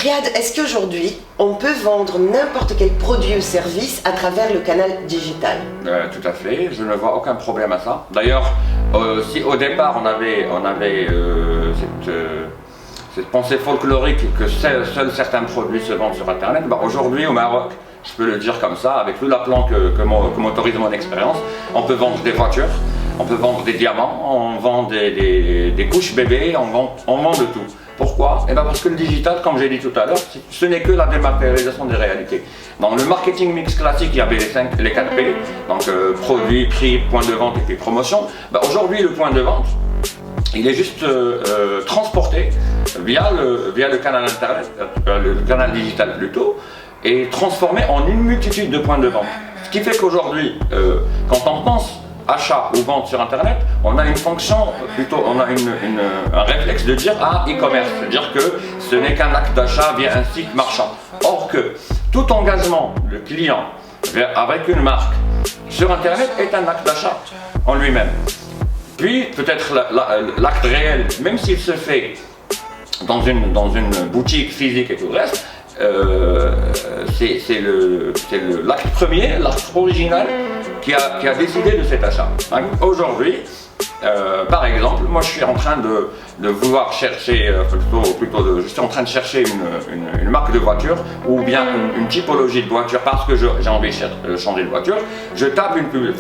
Riyad, est-ce qu'aujourd'hui, on peut vendre n'importe quel produit ou service à travers le canal digital? Tout à fait, je ne vois aucun problème à ça. D'ailleurs, si au départ on avait cette pensée folklorique que seuls certains produits se vendent sur Internet, aujourd'hui au Maroc, je peux le dire comme ça, avec tout l'aplomb que m'autorise mon expérience, on peut vendre des voitures, on peut vendre des diamants, on vend des couches bébés, on vend de tout. Pourquoi? Parce que le digital, comme j'ai dit tout à l'heure, ce n'est que la dématérialisation des réalités. Dans le marketing mix classique, il y avait les 4 P, donc produit, prix, point de vente et puis promotion. Aujourd'hui, le point de vente, il est juste transporté via le canal internet, le canal digital plutôt, et transformé en une multitude de points de vente. Ce qui fait qu'aujourd'hui, quand on pense achat ou vente sur internet, on a une fonction, plutôt on a un réflexe de dire e-commerce, c'est-à-dire que ce n'est qu'un acte d'achat via un site marchand. Or que tout engagement de client avec une marque sur internet est un acte d'achat en lui-même. Puis peut-être l'acte réel, même s'il se fait dans une boutique physique et tout le reste, c'est l'acte premier, l'acte original qui a décidé de cet achat. Aujourd'hui, par exemple, moi je suis en train de vouloir chercher, je suis en train de chercher une marque de voiture ou bien une typologie de voiture parce que j'ai envie de changer de voiture. Je tape une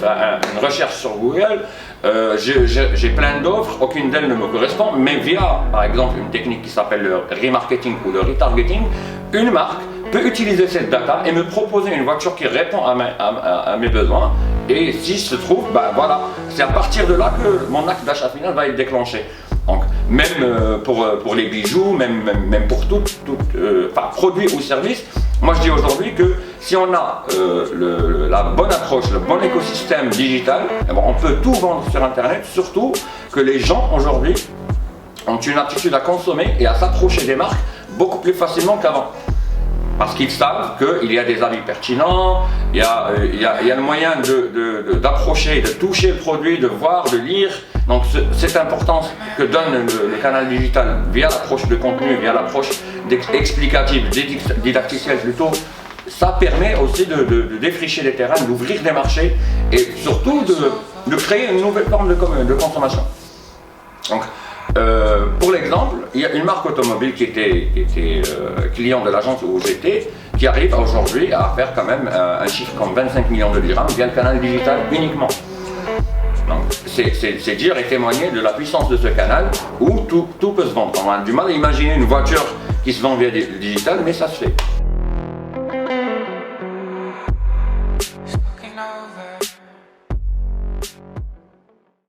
recherche sur Google, j'ai plein d'offres, aucune d'elles ne me correspond, mais via par exemple une technique qui s'appelle le remarketing ou le retargeting, une marque peut utiliser cette data et me proposer une voiture qui répond à mes besoins. Et si se trouve, voilà, c'est à partir de là que mon acte d'achat final va être déclenché. Donc, même pour les bijoux, même pour tout produit ou service, moi je dis aujourd'hui que si on a la bonne approche, le bon écosystème digital, on peut tout vendre sur Internet, surtout que les gens aujourd'hui ont une aptitude à consommer et à s'approcher des marques beaucoup plus facilement qu'avant. Parce qu'ils savent qu'il y a des avis pertinents, il y a le moyen d'approcher, de toucher le produit, de voir, de lire. Donc cette importance que donne le canal digital via l'approche de contenu, via l'approche explicative, didacticielle plutôt, ça permet aussi de défricher les terrains, d'ouvrir des marchés et surtout de créer une nouvelle forme de consommation. Donc, pour l'exemple, il y a une marque automobile qui était client de l'agence où j'étais, qui arrive aujourd'hui à faire quand même un chiffre comme 25 millions de dirhams via le canal digital uniquement. Donc c'est dire et témoigner de la puissance de ce canal où tout peut se vendre. On a du mal à imaginer une voiture qui se vend via le digital, mais ça se fait.